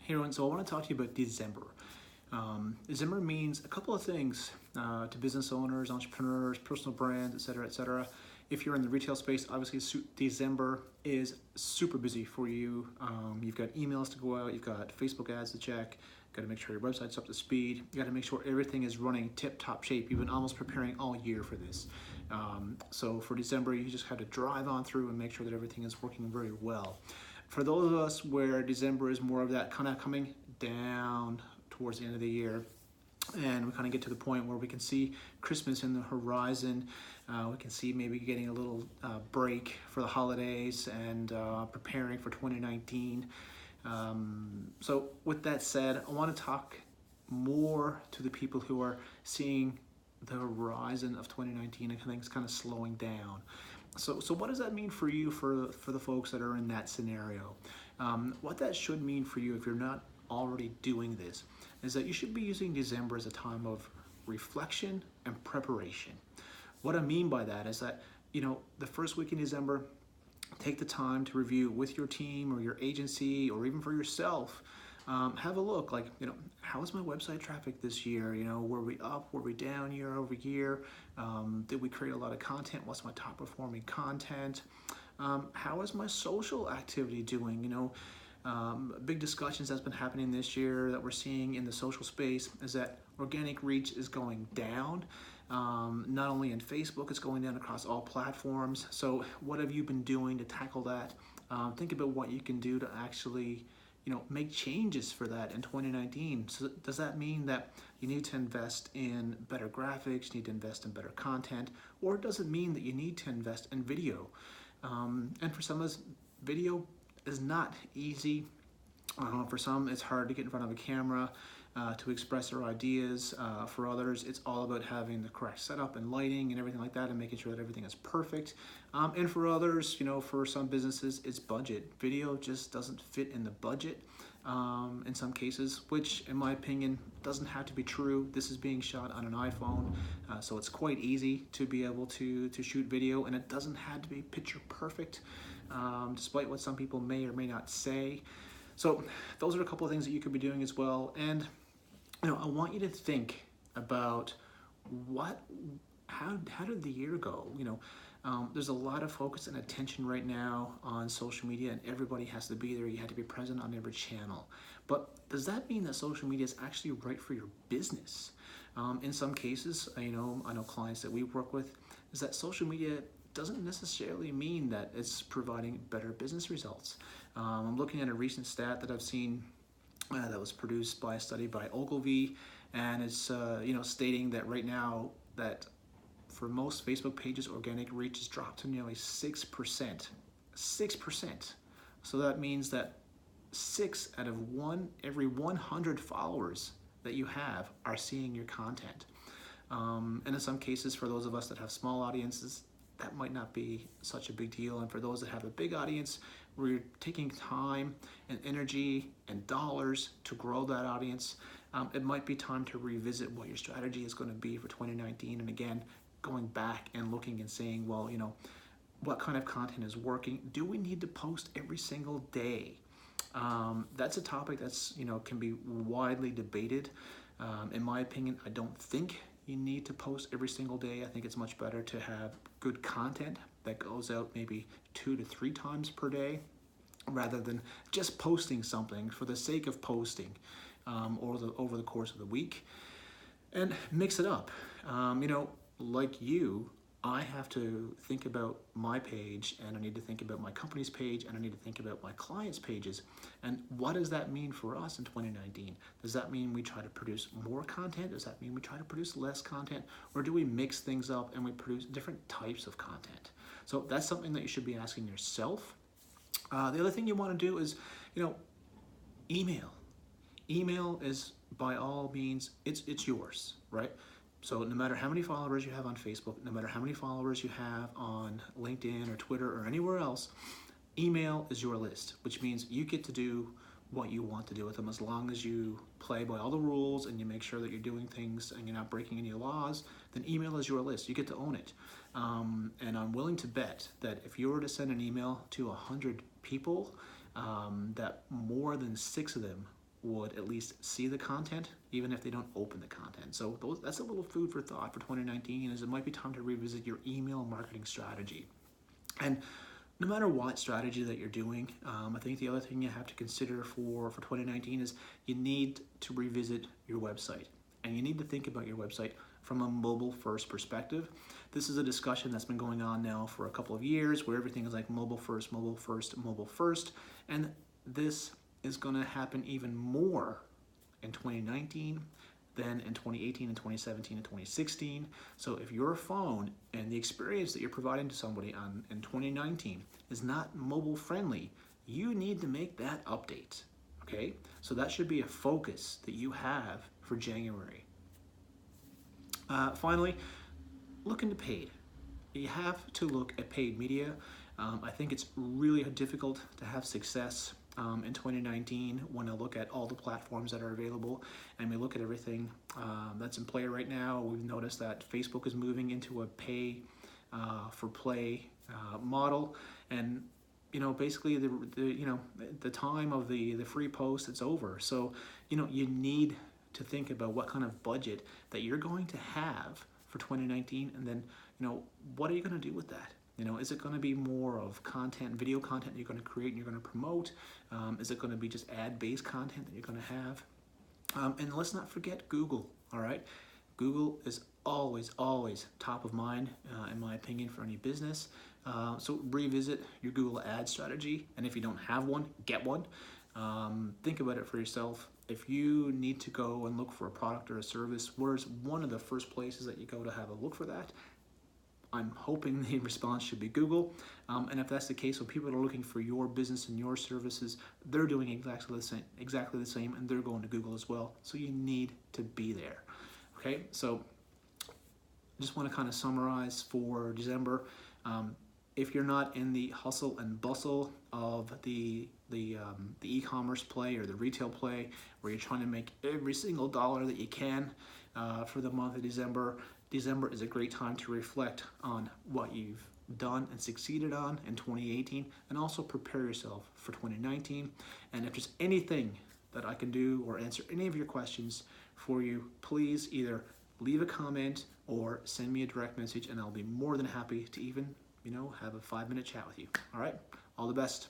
Hey everyone, so I want to talk to you about December. December means a couple of things to business owners, entrepreneurs, personal brands, etc., etc. If you're in the retail space, obviously December is super busy for you. You've got emails to go out, you've got Facebook ads to check, got to make sure your website's up to speed, you got to make sure everything is running tip-top shape. You've been almost preparing all year for this. So for December, you just have to drive on through and make sure that everything is working very well. For those of us where December is more of that kind of coming down towards the end of the year, and we kind of get to the point where we can see Christmas in the horizon, we can see maybe getting a little break for the holidays and preparing for 2019. So with that said, I want to talk more to the people who are seeing the horizon of 2019 and things kind of slowing down. So what does that mean for you, for the folks that are in that scenario? What that should mean for you, if you're not already doing this, is that you should be using December as a time of reflection and preparation. What I mean by that is that, the first week in December, take the time to review with your team or your agency or even for yourself. Have a look, how is my website traffic this year? Were we up, were we down year over year? Did we create a lot of content? What's my top performing content? How is my social activity doing? Big discussions that's been happening this year that we're seeing in the social space is that organic reach is going down. Not only in Facebook, it's going down across all platforms. So what have you been doing to tackle that? Think about what you can do to actually make changes for that in 2019. So does that mean that you need to invest in better graphics, you need to invest in better content, or does it mean that you need to invest in video? And for some of us, video is not easy. For some, it's hard to get in front of a camera to express their ideas. For others, it's all about having the correct setup and lighting and everything like that and making sure that everything is perfect. And for others, for some businesses, it's budget. Video just doesn't fit in the budget in some cases, which in my opinion doesn't have to be true. This is being shot on an iPhone, so it's quite easy to be able to shoot video, and it doesn't have to be picture perfect, despite what some people may or may not say. So those are a couple of things that you could be doing as well. And I want you to think about how did the year go? There's a lot of focus and attention right now on social media, and everybody has to be there. You have to be present on every channel. But does that mean that social media is actually right for your business? In some cases, I know clients that we work with, is that social media doesn't necessarily mean that it's providing better business results. I'm looking at a recent stat that I've seen that was produced by a study by Ogilvy, and it's stating that right now that for most Facebook pages, organic reach has dropped to nearly 6%. 6%. So that means that 6 out of every 100 followers that you have are seeing your content. And in some cases, for those of us that have small audiences, that might not be such a big deal. And for those that have a big audience, we're taking time and energy and dollars to grow that audience. It might be time to revisit what your strategy is going to be for 2019. And again, going back and looking and saying, well, what kind of content is working? Do we need to post every single day? That's a topic that's, can be widely debated. In my opinion, I don't think you need to post every single day. I think it's much better to have good content that goes out maybe 2 to 3 times per day, rather than just posting something for the sake of posting over the course of the week. And mix it up. Like you, I have to think about my page, and I need to think about my company's page, and I need to think about my clients' pages. And what does that mean for us in 2019? Does that mean we try to produce more content? Does that mean we try to produce less content? Or do we mix things up and we produce different types of content? So that's something that you should be asking yourself. The other thing you want to do is, email. Email is, by all means, it's yours, right? So no matter how many followers you have on Facebook, no matter how many followers you have on LinkedIn or Twitter or anywhere else, email is your list, which means you get to do what you want to do with them, as long as you play by all the rules and you make sure that you're doing things and you're not breaking any laws. Then email is your list. You get to own it. And I'm willing to bet that if you were to send an email to 100 people, that more than 6 of them would at least see the content, even if they don't open the content. So that's a little food for thought for 2019, is it might be time to revisit your email marketing strategy. And no matter what strategy that you're doing, I think the other thing you have to consider for 2019 is you need to revisit your website. And you need to think about your website from a mobile first perspective. This is a discussion that's been going on now for a couple of years where everything is like mobile first, mobile first, mobile first. And this is going to happen even more in 2019 than in 2018 and 2017 and 2016. So if your phone and the experience that you're providing to somebody in 2019 is not mobile friendly, you need to make that update. Okay, so that should be a focus that you have for January. Finally, look into paid. You have to look at paid media. I think it's really difficult to have success in 2019 when I look at all the platforms that are available and we look at everything that's in play right now. We've noticed that Facebook is moving into a pay for play model, and basically the time of the free post, it's over. So you need to think about what kind of budget that you're going to have for 2019, and then what are you going to do with that? Is it going to be more of content, video content that you're going to create and you're going to promote? Is it going to be just ad-based content that you're going to have? And let's not forget Google, all right? Google is always top of mind, in my opinion, for any business. So revisit your Google ad strategy, and if you don't have one, get one. Think about it for yourself. If you need to go and look for a product or a service, where's one of the first places that you go to have a look for that? I'm hoping the response should be Google. And if that's the case, when people are looking for your business and your services, they're doing exactly the same, and they're going to Google as well. So you need to be there. Okay, so I just want to kind of summarize for December. If you're not in the hustle and bustle of the e-commerce play or the retail play, where you're trying to make every single dollar that you can for the month of December, December is a great time to reflect on what you've done and succeeded on in 2018, and also prepare yourself for 2019. And if there's anything that I can do or answer any of your questions for you, please either leave a comment or send me a direct message, and I'll be more than happy to even have a 5-minute chat with you. All right, all the best.